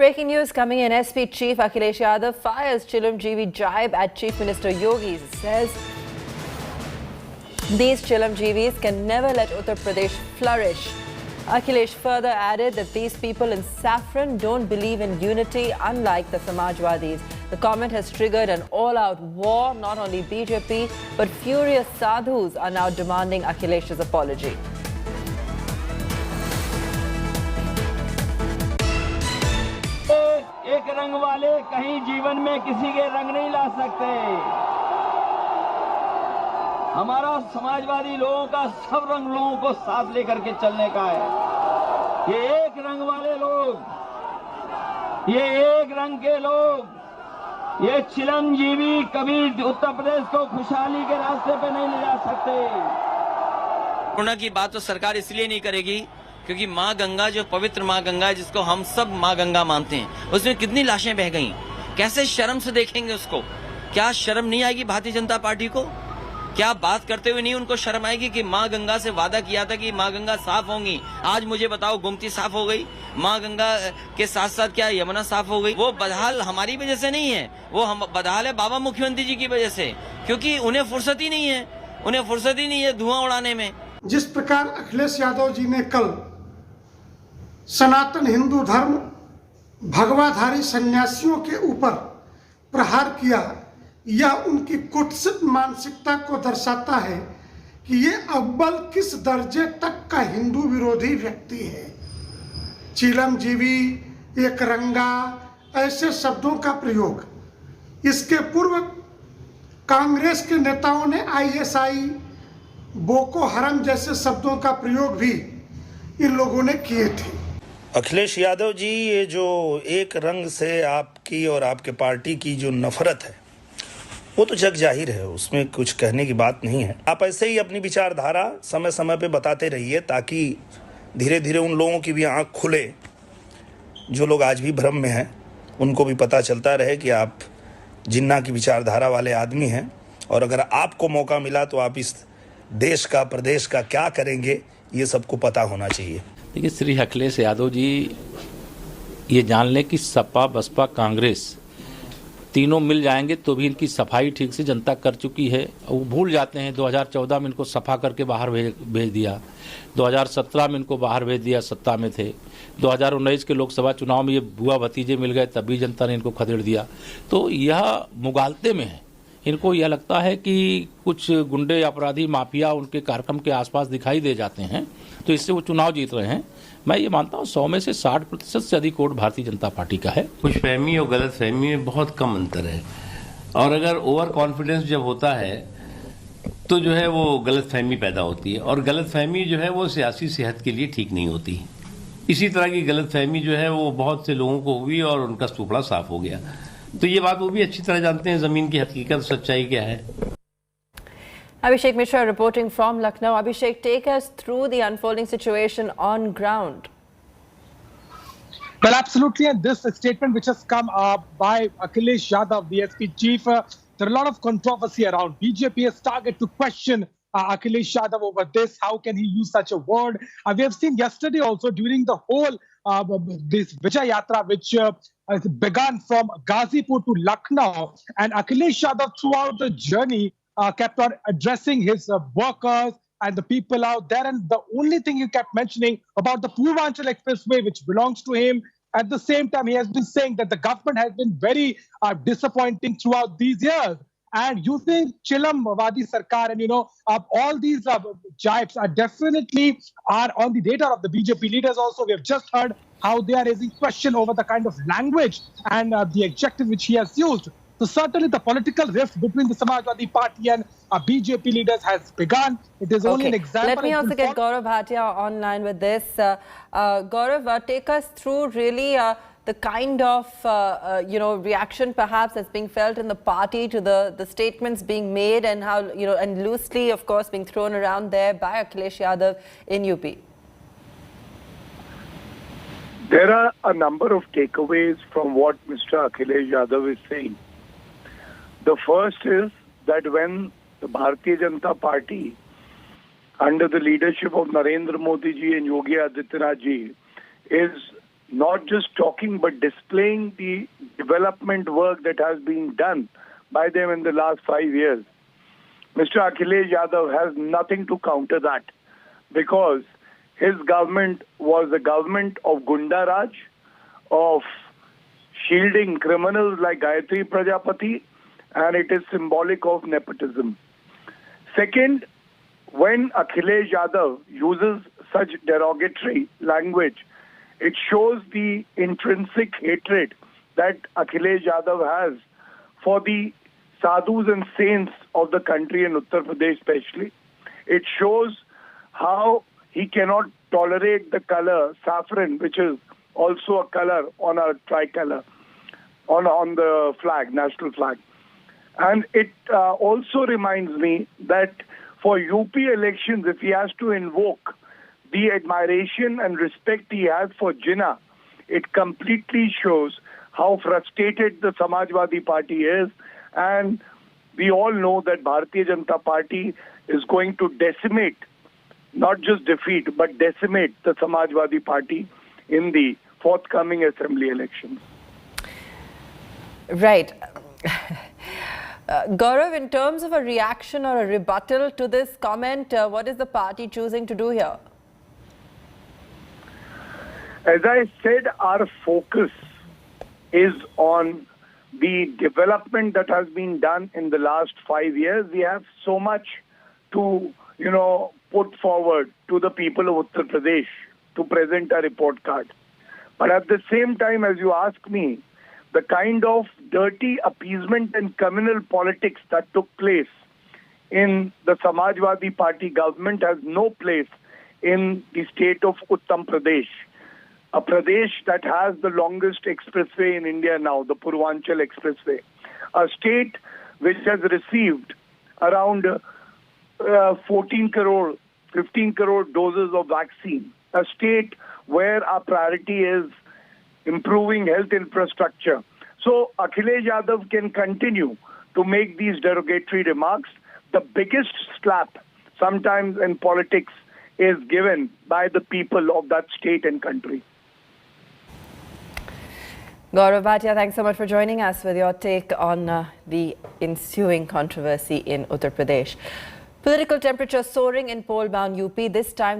Breaking news coming in. SP Chief Akhilesh Yadav fires Chilamjeevi jibe at Chief Minister Yogi. Says these Chilamjeevis can never let Uttar Pradesh flourish. Akhilesh further added that these people in saffron don't believe in unity, unlike the Samajwadis. The comment has triggered an all-out war. Not only BJP, but furious sadhus are now demanding Akhilesh's apology. एक रंग वाले कहीं जीवन में किसी के रंग नहीं ला सकते। हमारा समाजवादी लोगों का सब रंग लोगों को साथ लेकर के चलने का है। ये एक रंग वाले लोग, ये एक रंग के लोग, ये चिलमजीवी कभी उत्तर प्रदेश को खुशहाली के रास्ते पे नहीं ले जा सकते। कोरोना की बात तो सरकार इसलिए नहीं करेगी क्योंकि माँ गंगा, जो पवित्र माँ गंगा है, जिसको हम सब माँ गंगा मानते हैं, उसमें कितनी लाशें बह गईं। कैसे शर्म से देखेंगे उसको? क्या शर्म नहीं आएगी भारतीय जनता पार्टी को? क्या बात करते हुए नहीं उनको शर्म आएगी कि माँ गंगा से वादा किया था कि माँ गंगा साफ होंगी? आज मुझे बताओ, गोमती साफ हो गई? माँ गंगा के साथ साथ क्या यमुना साफ हो गई? वो बदहाल हमारी वजह से नहीं है, वो हम बदहाल है बाबा मुख्यमंत्री जी की वजह से, क्योंकि उन्हें फुर्सत ही नहीं है, उन्हें फुर्सत ही नहीं है धुआं उड़ाने में। जिस प्रकार अखिलेश यादव जी ने कल सनातन हिंदू धर्म भगवाधारी सन्यासियों के ऊपर प्रहार किया, यह उनकी कुत्सित मानसिकता को दर्शाता है कि ये अव्वल किस दर्जे तक का हिंदू विरोधी व्यक्ति है। चिलमजीवी, एक रंगा, ऐसे शब्दों का प्रयोग, इसके पूर्व कांग्रेस के नेताओं ने आईएसआई, बोको हरम जैसे शब्दों का प्रयोग भी इन लोगों ने किए थे। अखिलेश यादव जी, ये जो एक रंग से आपकी और आपके पार्टी की जो नफरत है वो तो जग जाहिर है, उसमें कुछ कहने की बात नहीं है। आप ऐसे ही अपनी विचारधारा समय समय पे बताते रहिए ताकि धीरे धीरे उन लोगों की भी आंख खुले जो लोग आज भी भ्रम में हैं, उनको भी पता चलता रहे कि आप जिन्ना की विचारधारा वाले आदमी हैं और अगर आपको मौका मिला तो आप इस देश का, प्रदेश का क्या करेंगे, ये सबको पता होना चाहिए। देखिए, श्री अखिलेश यादव जी ये जान लें कि सपा, बसपा, कांग्रेस तीनों मिल जाएंगे तो भी इनकी सफाई ठीक से जनता कर चुकी है। वो भूल जाते हैं 2014 में इनको सफा करके बाहर भेज दिया, 2017 में इनको बाहर भेज दिया, सत्ता में थे, 2019 के लोकसभा चुनाव में ये बुआ भतीजे मिल गए तभी जनता ने इनको खदेड़ दिया। तो यह मुगालते में है। इनको यह लगता है कि कुछ गुंडे, अपराधी, माफिया उनके कार्यक्रम के आसपास दिखाई दे जाते हैं तो इससे वो चुनाव जीत रहे हैं। मैं ये मानता हूँ 100 में से 60% से अधिक वोट भारतीय जनता पार्टी का है। खुशफहमी और गलतफहमी में बहुत कम अंतर है, और अगर ओवर कॉन्फिडेंस जब होता है तो जो है वो गलतफहमी पैदा होती है, और गलतफहमी जो है वो सियासी सेहत के लिए ठीक नहीं होती। इसी तरह की गलतफहमी जो है वो बहुत से लोगों को हुई और उनका सुपड़ा साफ हो गया। तो ये बात वो भी अच्छी तरह जानते हैं जमीन की हकीकत, सच्चाई क्या है। Abhishek Mishra reporting from Lucknow. Abhishek, take us through the unfolding situation on ground. Well, absolutely, and this statement which has come by Akhilesh Yadav, the SP chief, there are a lot of controversy around. BJP has started to question Akhilesh Yadav over this. How can he use such a word? We have seen yesterday also during the whole this Vijay Yatra, which began from Ghazipur to Lucknow, and Akhilesh Yadav throughout the journey kept on addressing his workers and the people out there. And the only thing he kept mentioning about the Purvanchal Expressway, which belongs to him. At the same time, he has been saying that the government has been very disappointing throughout these years. And using Chilamwadi Sarkar and, all these jibes are definitely on the radar of the BJP leaders also. We have just heard how they are raising question over the kind of language and the adjective which he has used. So certainly the political rift between the Samajwadi Party and BJP leaders has begun. It is only an example. Let me also get Gaurav Bhatia online with this. Gaurav, take us through really the kind of reaction perhaps that's being felt in the party to the statements being made and how, and loosely, of course, being thrown around there by Akhilesh Yadav in UP. There are a number of takeaways from what Mr. Akhilesh Yadav is saying. The first is that when the Bharatiya Janata Party, under the leadership of Narendra Modi ji and Yogi Adityanath ji, is not just talking but displaying the development work that has been done by them in the last 5 years, Mr. Akhilesh Yadav has nothing to counter that, because his government was a government of Gunda Raj, of shielding criminals like Gayatri Prajapati, and it is symbolic of nepotism. Second, when Akhilesh Yadav uses such derogatory language, it shows the intrinsic hatred that Akhilesh Yadav has for the sadhus and saints of the country in Uttar Pradesh especially. It shows how he cannot tolerate the color saffron, which is also a color on our tricolor, on the flag, national flag. And it also reminds me that for UP elections, if he has to invoke the admiration and respect he has for Jinnah, it completely shows how frustrated the Samajwadi Party is. And we all know that Bharatiya Janata Party is going to decimate, not just defeat, but decimate the Samajwadi Party in the forthcoming assembly elections. Right. Gaurav, in terms of a reaction or a rebuttal to this comment, what is the party choosing to do here? As I said, our focus is on the development that has been done in the last 5 years. We have so much to, put forward to the people of Uttar Pradesh to present a report card. But at the same time, as you ask me, the kind of dirty appeasement and communal politics that took place in the Samajwadi Party government has no place in the state of Uttar Pradesh, a Pradesh that has the longest expressway in India now, the Purvanchal Expressway, a state which has received around 15 crore doses of vaccine, a state where our priority is improving health infrastructure. So Akhilesh Yadav can continue to make these derogatory remarks. The biggest slap sometimes in politics is given by the people of that state and country. Gaurav Bhatia, thanks so much for joining us with your take on the ensuing controversy in Uttar Pradesh. Political temperature soaring in poll-bound UP. This time, the